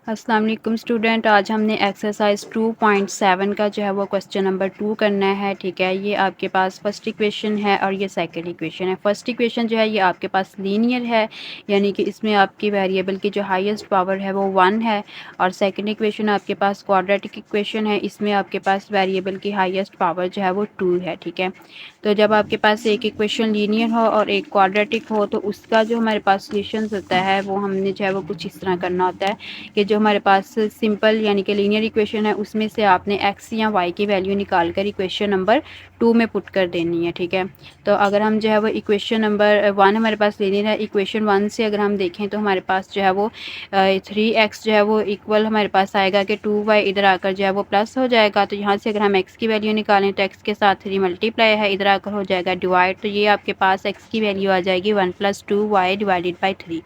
अस्सलाम वालेकुम स्टूडेंट। आज हमने एक्सरसाइज 2.7 का जो है वो क्वेश्चन नंबर 2 करना है। ठीक है, ये आपके पास फर्स्ट इक्वेशन है और ये सेकंड इक्वेशन है। फर्स्ट इक्वेशन जो है ये आपके पास लीनियर है, यानी कि इसमें आपकी वेरिएबल की जो हाईएस्ट पावर है वो 1 है। और सेकंड इक्वेशन आपके पास क्वाड्रेटिक इक्वेशन है, इसमें आपके पास वेरिएबल की हाईएस्ट पावर जो है वो 2 है। ठीक है, तो जब आपके पास एक इक्वेशन लीनियर हो और एक क्वाड्रेटिक हो तो उसका जो हमारे पास सोल्यूशन होता है वो हमने जो है वो कुछ इस तरह करना होता है कि जो हमारे पास सिंपल यानी कि लीनियर इक्वेशन है उसमें से आपने एक्स या वाई की वैल्यू निकाल कर इक्वेशन नंबर 2 में पुट कर देनी है। ठीक है, तो अगर हम जो है वो इक्वेशन नंबर 1 हमारे पास लीनियर है, इक्वेशन 1 से अगर हम देखें तो हमारे पास जो है वो 3x जो है वो इक्वल हमारे पास आएगा कि 2y इधर आकर जो है वो प्लस हो जाएगा। तो यहाँ से अगर हम x की वैल्यू निकालें तो x के साथ 3 मल्टीप्लाई है, इधर आकर हो जाएगा डिवाइड। तो ये आपके पास x की वैल्यू आ जाएगी 1 + 2y डिवाइडेड बाई 3।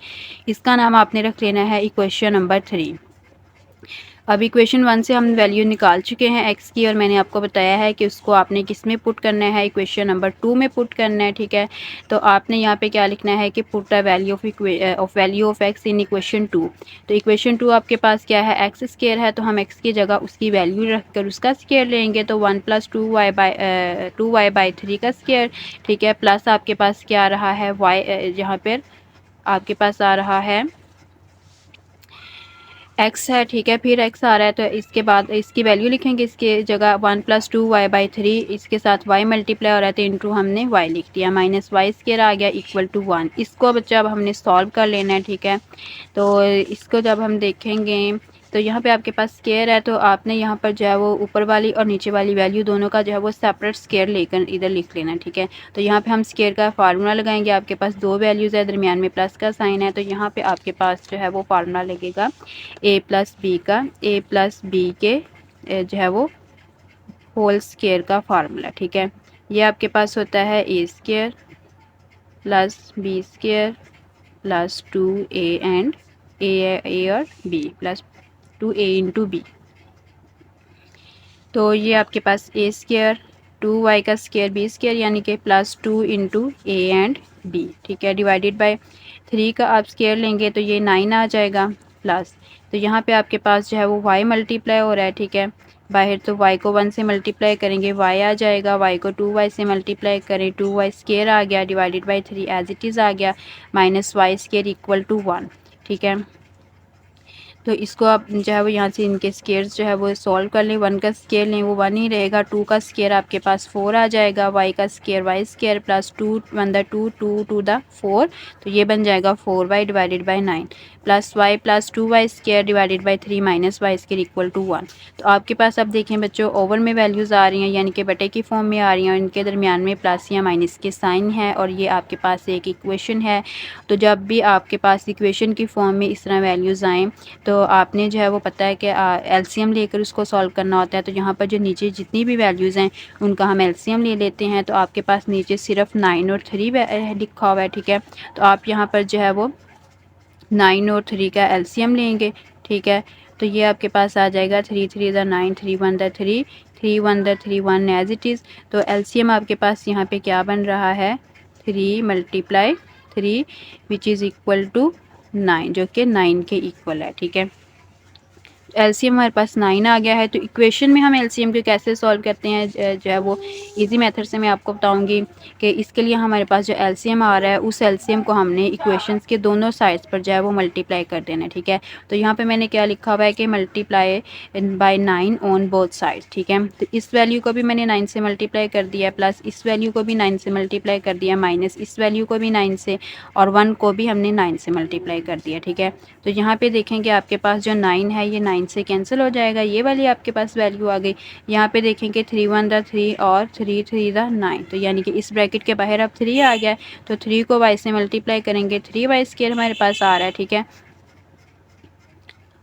इसका नाम आपने रख लेना है इक्वेशन नंबर 3। अब इक्वेशन 1 से हम वैल्यू निकाल चुके हैं x की और मैंने आपको बताया है कि उसको आपने किस में पुट करना है, इक्वेशन नंबर 2 में पुट करना है। ठीक है, तो आपने यहाँ पे क्या लिखना है कि put the value of x in equation 2। तो इक्वेशन 2 आपके पास क्या है, एक्स स्क्वायर है, तो हम x की जगह उसकी वैल्यू रख कर उसका स्क्वायर लेंगे। तो 1 + 2y/3 का स्क्वायर। ठीक है, प्लस आपके पास क्या आ रहा है y, यहाँ पर आपके पास आ रहा है x है। ठीक है, फिर x आ रहा है तो इसके बाद इसकी वैल्यू लिखेंगे, इसके जगह 1 + 2y/3, इसके साथ y मल्टीप्लाई हो रहा है तो इंटू हमने y लिख दिया, माइनस वाई स्क्वायर आ गया इक्वल टू 1। इसको बच्चा अब हमने सॉल्व कर लेना है। ठीक है, तो इसको जब हम देखेंगे तो यहाँ पे आपके पास स्क्वायर है, तो आपने यहाँ पर जो है वो ऊपर वाली और नीचे वाली वैल्यू दोनों का जो है वो सेपरेट स्क्वायर लेकर इधर लिख लेना है। ठीक है, तो यहाँ पे हम स्क्वायर का फार्मूला लगाएंगे। आपके पास दो वैल्यूज़ है, दरमियान में प्लस का साइन है, तो यहाँ पे आपके पास जो है वो फार्मूला लगेगा a + b का, a + b के जो है वो होल स्क्वायर का फार्मूला। ठीक है, ये आपके पास होता है a² + b² + 2a and a और b + 2a इंटू b। तो ये आपके पास a² 2y का स्क्वायर b² यानी कि +2 इंटू a एंड b। ठीक है, डिवाइडेड बाय 3 का आप स्क्वायर लेंगे तो ये 9 आ जाएगा प्लस। तो यहाँ पे आपके पास जो है वो y मल्टीप्लाई हो रहा है। ठीक है, बाहर तो y को 1 से मल्टीप्लाई करेंगे y आ जाएगा, y को 2y से मल्टीप्लाई करें 2y स्क्वायर आ गया divided by 3 as it is आ गया, minus Y square equal to 1। ठीक है, तो इसको आप जो है वो यहाँ से इनके स्क्वायर्स जो है वो सॉल्व कर लें। 1 का स्क्वायर लें वो 1 ही रहेगा, 2 का स्क्वायर आपके पास 4 आ जाएगा, y का स्क्वायर y² + 2 1 द 2 2 2 द 4, तो ये बन जाएगा 4y divided by 9 + y + 2y² divided by 3 minus Y square equal to 1। तो आपके पास अब देखें बच्चों ओवर में वैल्यूज़ आ रही हैं, यानी कि बटे की फॉर्म में आ रही हैं और इनके दरमियान में प्लस या माइनस के साइन है और ये आपके पास एक इक्वेशन है। तो जब भी आपके पास इक्वेशन की फॉर्म में इस तरह वैल्यूज़ आएँ तो आपने जो है वो पता है कि एलसीएम लेकर उसको सॉल्व करना होता है। तो यहाँ पर जो नीचे जितनी भी वैल्यूज़ हैं उनका हम एलसीएम ले लेते हैं। तो आपके पास नीचे सिर्फ 9 और 3 लिखा हुआ है। ठीक है, तो आप यहाँ पर जो है वो 9 और 3 का एलसीएम लेंगे। ठीक है, तो ये आपके पास आ जाएगा 3 3 द 9 3 1 द 3 3 1 द 3 1 एज इट इज़। तो एलसीएम आपके पास यहाँ पे क्या बन रहा है 3 × 3 विच इज़ इक्वल टू 9, जो कि 9 के इक्वल है। ठीक है, एलसीएम हमारे पास 9 आ गया है। तो इक्वेशन में हम एलसीएम को कैसे सॉल्व करते हैं जो है वो इजी मेथड से मैं आपको बताऊंगी कि इसके लिए हमारे पास जो एलसीएम आ रहा है उस एलसीएम को हमने इक्वेशंस के दोनों साइड्स पर जो है वो मल्टीप्लाई कर देना है। ठीक है, तो यहाँ पे मैंने क्या लिखा हुआ है कि multiply by 9 on both sides. ठीक है, तो इस वैल्यू को भी मैंने 9 से मल्टीप्लाई कर दिया, प्लस इस वैल्यू को भी 9 से मल्टीप्लाई कर दिया, माइनस इस वैल्यू को भी 9 से, और 1 को भी हमने 9 से मल्टीप्लाई कर दिया। ठीक है, तो यहाँ पे देखेंगे आपके पास जो 9 है ये 9 से कैंसिल हो जाएगा, ये वाली आपके पास वैल्यू आ गई। यहाँ पे देखेंगे 3 1 द 3 और 3 3 द 9, तो यानी कि इस ब्रैकेट के बाहर अब 3 आ गया है, तो 3 को y से मल्टीप्लाई करेंगे 3y² हमारे पास आ रहा है। ठीक है,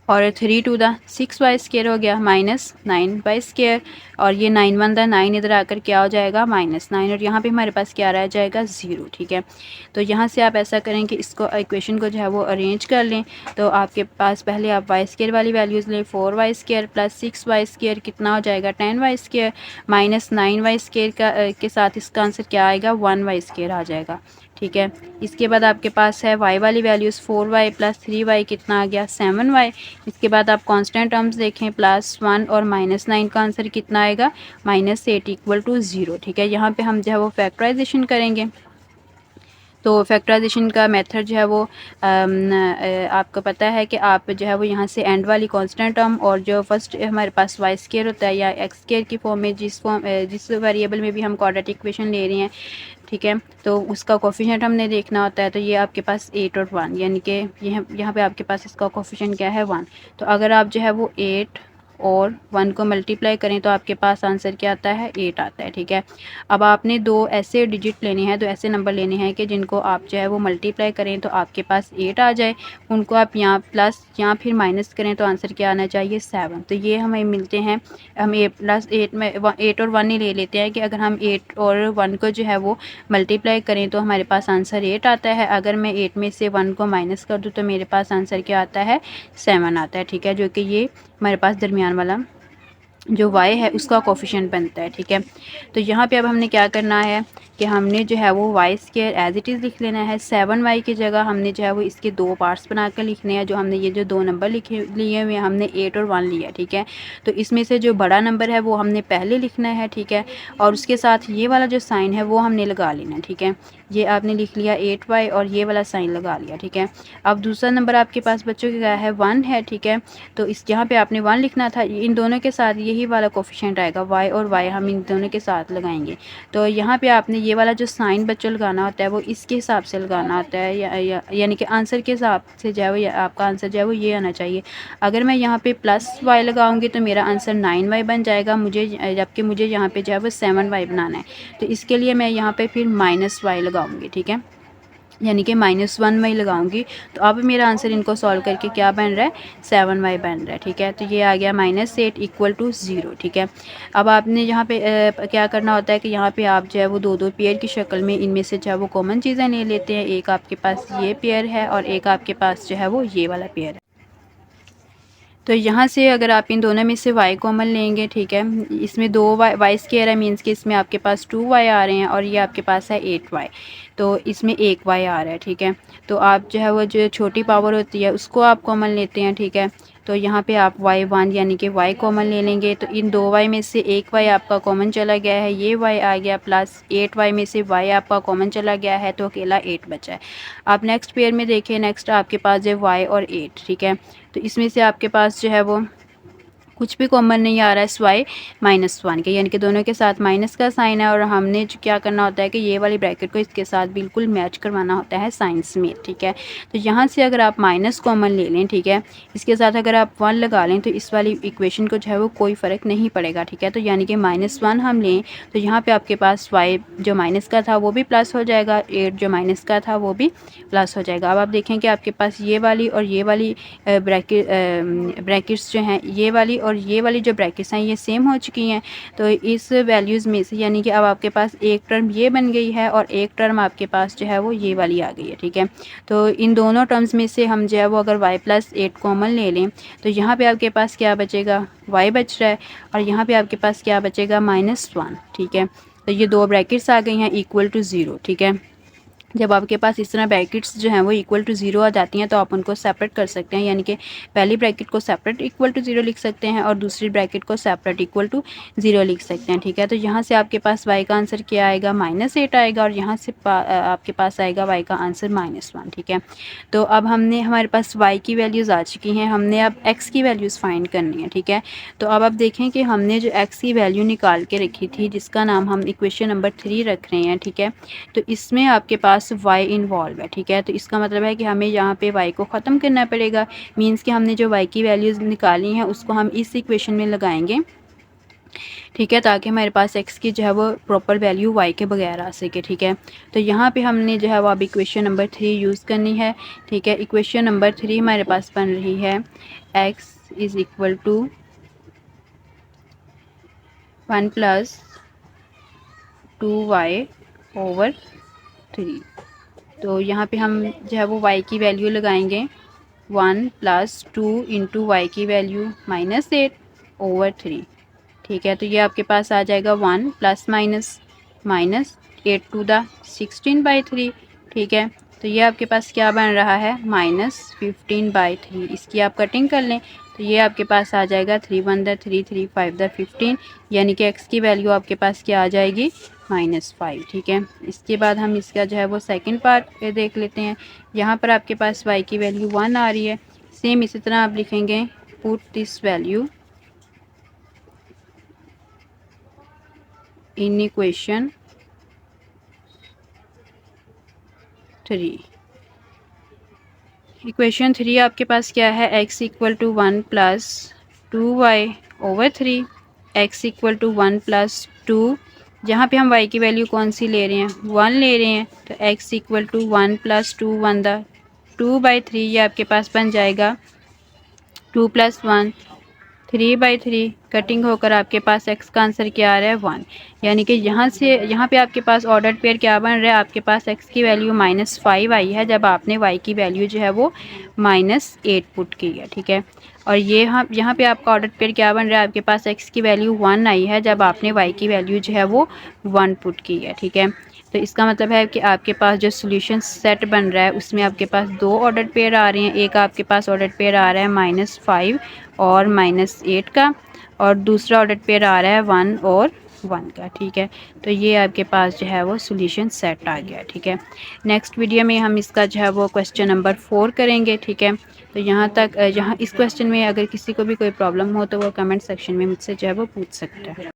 और 3 2 द 6y² हो गया माइनस 9y², और ये 9 1 द 9 इधर आकर क्या हो जाएगा -9, और यहाँ पे हमारे पास क्या रह जाएगा 0। ठीक है, तो यहाँ से आप ऐसा करें कि इसको इक्वेशन को जो है वो अरेंज कर लें। तो आपके पास पहले आप y² वाली वैल्यूज़ लें, 4y² + 6y² कितना हो जाएगा 10y² माइनस 9y² का के साथ इसका आंसर क्या आएगा 1y² आ जाएगा। ठीक है। इसके बाद आपके पास है y वाली वैल्यूज़ 4y प्लस 3y कितना आ गया 7y। इसके बाद आप कांस्टेंट टर्म्स देखें +1 और -9 का आंसर कितना आएगा -8 इक्वल टू 0। ठीक है, यहाँ पे हम जो है वो फैक्टराइजेशन करेंगे। तो फैक्टराइजेशन का मेथड जो है वो आपको पता है कि आप जो है वो यहाँ से एंड वाली कांस्टेंट टर्म और जो फर्स्ट हमारे पास वाई स्केयर होता है या एक्स स्केयर की फॉर्म में जिस वेरिएबल में भी हम क्वाड्रेटिक इक्वेशन ले रहे हैं, ठीक है, तो उसका कोफिशिएंट हमने देखना होता है। तो ये आपके पास 8 और 1 यानी कि यहाँ पे आपके पास इसका कोफिशिएंट क्या है 1। तो अगर आप जो है वो 8 और 1 को मल्टीप्लाई करें तो आपके पास आंसर क्या आता है 8 आता है। ठीक है, अब आपने दो ऐसे डिजिट लेने हैं, दो ऐसे नंबर लेने हैं कि जिनको आप जो है वो मल्टीप्लाई करें तो आपके पास 8 आ जाए, उनको आप यहाँ प्लस या फिर माइनस करें तो आंसर क्या आना चाहिए 7। तो ये हमें मिलते हैं, हम +8 में 8 और 1 ही ले लेते हैं कि अगर हम 8 और 1 को जो है वो मल्टीप्लाई करें तो हमारे पास आंसर 8 आता है। अगर मैं 8 में से 1 को माइनस कर दूँ तो मेरे पास आंसर क्या आता है 7 आता है। ठीक है, जो कि ये हमारे पास दरमियान वाला जो y है उसका कोफिशिएंट बनता है। ठीक है, तो यहाँ पे अब हमने क्या करना है कि हमने जो है वो Y square as it is लिख लेना है। 7y की जगह हमने जो है वो इसके दो पार्ट्स बनाकर लिखने हैं। जो हमने ये जो दो नंबर लिए हुए हैं, हमने 8 और 1 लिया। ठीक है, तो इसमें से जो बड़ा नंबर है वो हमने पहले लिखना है। ठीक है, और उसके साथ ये वाला जो साइन है वो हमने लगा लेना है। ठीक है, ये आपने लिख लिया 8y और ये वाला साइन लगा लिया। ठीक है, अब दूसरा नंबर आपके पास बच्चों क्या है 1 है। ठीक है, तो इस यहाँ पे आपने 1 लिखना था, इन दोनों के साथ यही वाला कोफिशिएंट आएगा y और y, हम इन दोनों के साथ लगाएंगे। तो यहाँ पे आपने ये वाला जो साइन बच्चों लगाना होता है वो इसके हिसाब से लगाना होता है, यानी कि आंसर के हिसाब से जो है वो आपका आंसर जो है वो ये आना चाहिए। अगर मैं यहाँ पे +y लगाऊंगी तो मेरा आंसर 9y बन जाएगा, जबकि मुझे यहाँ पे जो है वो 7y बनाना है। तो इसके लिए मैं यहाँ पे फिर -y लगाऊंगी। ठीक है, यानी कि -1y लगाऊंगी। तो अब मेरा आंसर इनको सॉल्व करके क्या बन रहा है 7y बन रहा है। ठीक है, तो ये आ गया -8 इक्वल टू 0। ठीक है, अब आपने यहाँ पे क्या करना होता है कि यहाँ पे आप जो है वो दो दो पेयर की शक्ल में इनमें से जो है वो कॉमन चीज़ें ले लेते हैं। एक आपके पास ये पेयर है और एक आपके पास जो है वो ये वाला पेयर है। तो यहाँ से अगर आप इन दोनों में से y कॉमन लेंगे, ठीक है, इसमें दो वाई स्केयर है, मीन्स कि इसमें आपके पास 2y आ रहे हैं और ये आपके पास है 8y, तो इसमें 1y आ रहा है। ठीक है, तो आप जो है वो जो छोटी पावर होती है उसको आप कॉमन लेते हैं। ठीक है, तो यहाँ पे आप y1 यानी कि y कॉमन ले लेंगे। तो इन दो y में से एक y आपका कॉमन चला गया है, ये y आ गया, प्लस 8y में से y आपका कॉमन चला गया है, तो अकेला 8 बचा है। आप नेक्स्ट पेयर में देखें, नेक्स्ट आपके पास है y और 8। ठीक है, तो इसमें से आपके पास जो है वो कुछ भी कॉमन नहीं आ रहा है स्वाई -1 के, यानी कि दोनों के साथ माइनस का साइन है और हमने जो क्या करना होता है कि ये वाली ब्रैकेट को इसके साथ बिल्कुल मैच करवाना होता है साइंस में। ठीक है, तो यहाँ से अगर आप माइनस कॉमन ले लें, ठीक है, इसके साथ अगर आप 1 लगा लें तो इस वाली इक्वेशन को जो है वो कोई फ़र्क नहीं पड़ेगा। ठीक है, तो यानी कि -1 हम लें तो यहाँ पर आपके पास वाई जो माइनस का था वो भी प्लस हो जाएगा, 8 जो माइनस का था वो भी प्लस हो जाएगा। अब आप देखें कि आपके पास ये वाली और ये वाली ब्रैकेट्स जो हैं, ये वाली और ये वाली जो ब्रैकेट्स हैं ये सेम हो चुकी हैं। तो इस वैल्यूज़ में से यानी कि अब आपके पास एक टर्म ये बन गई है और एक टर्म आपके पास जो है वो ये वाली आ गई है। ठीक है, तो इन दोनों टर्म्स में से हम जो है वो अगर y+8 कॉमन ले लें तो यहाँ पे आपके पास क्या बचेगा y बच रहा है और यहाँ पे आपके पास क्या बचेगा -1। ठीक है, तो ये दो ब्रैकेट्स आ गई हैं इक्वल टू 0। ठीक है, जब आपके पास इस तरह ब्रैकेट्स जो हैं वो इक्वल टू 0 आ जाती हैं तो आप उनको सेपरेट कर सकते हैं, यानी कि पहली ब्रैकेट को सेपरेट इक्वल टू 0 लिख सकते हैं और दूसरी ब्रैकेट को सेपरेट इक्वल टू 0 लिख सकते हैं। ठीक है, तो यहाँ से आपके पास y का आंसर क्या आएगा -8 आएगा और यहाँ से आपके पास आएगा y का आंसर -1। ठीक है, तो अब हमने हमारे पास y की वैल्यूज़ आ चुकी हैं, हमने अब x की वैल्यूज़ फाइंड करनी है। ठीक है, तो अब आप देखें कि हमने जो x की वैल्यू निकाल के रखी थी जिसका नाम हम इक्वेशन नंबर 3 रख रहे हैं। ठीक है, तो इसमें आपके पास y इन्वॉल्व है। ठीक है, तो इसका मतलब है कि हमें यहाँ पे y को ख़त्म करना पड़ेगा, मींस कि हमने जो y की वैल्यूज़ निकाली हैं उसको हम इस इक्वेशन में लगाएंगे। ठीक है, ताकि हमारे पास x की जो है वो प्रॉपर वैल्यू y के बगैर आ सके। ठीक है, तो यहाँ पे हमने जो है वो अब इक्वेशन नंबर 3 यूज़ करनी है। ठीक है, इक्वेशन नंबर 3 हमारे पास बन रही है x is equal to 1 + 2y/3। तो यहाँ पे हम जो है वो y की वैल्यू लगाएंगे 1 + 2 × y की वैल्यू -8/3। ठीक है, तो ये आपके पास आ जाएगा 1 ± -8 × 16/3। ठीक है। तो ये आपके पास क्या बन रहा है, -15/3। इसकी आप कटिंग कर लें तो ये आपके पास आ जाएगा 3 1 द 3 3 5 द 15, यानी कि x की वैल्यू आपके पास क्या आ जाएगी, -5। ठीक है। इसके बाद हम इसका जो है वो सेकंड पार्ट देख लेते हैं। यहाँ पर आपके पास y की वैल्यू 1 आ रही है। सेम इसी तरह आप लिखेंगे, put this value in equation 3। Equation 3 आपके पास क्या है, x equal to 1 plus 2y/3, x equal to 1 plus 2, जहाँ पे हम y की वैल्यू कौन सी ले रहे हैं, 1 ले रहे हैं, तो x इक्वल टू 1 प्लस 2 1 द 2/3, ये आपके पास बन जाएगा 2 + 1 3/3। कटिंग होकर आपके पास x का आंसर क्या आ रहा है, 1। यानी कि यहाँ पे आपके पास ऑर्डर पेयर क्या बन रहा है, आपके पास x की वैल्यू -5 आई है जब आपने y की वैल्यू जो है वो -8 पुट की है। ठीक है। और ये यहाँ पे आपका ऑर्डर पेयर क्या बन रहा है, आपके पास x की वैल्यू 1 आई है जब आपने y की वैल्यू जो है वो 1 पुट की है। ठीक है। तो इसका मतलब है कि आपके पास जो सोल्यूशन सेट बन रहा है उसमें आपके पास 2 ऑर्डर पेयर आ रहे हैं। एक आपके पास ऑर्डर पेयर आ रहा है -5 और -8 का, और दूसरा ऑर्डर पेयर आ रहा है 1 और 1 का। ठीक है। तो ये आपके पास जो है वो सोल्यूशन सेट आ गया। ठीक है। नेक्स्ट वीडियो में हम इसका जो है वो क्वेश्चन नंबर 4 करेंगे। ठीक है। तो यहाँ इस क्वेश्चन में अगर किसी को भी कोई प्रॉब्लम हो तो वो कमेंट सेक्शन में मुझसे जो है वो पूछ सकता है।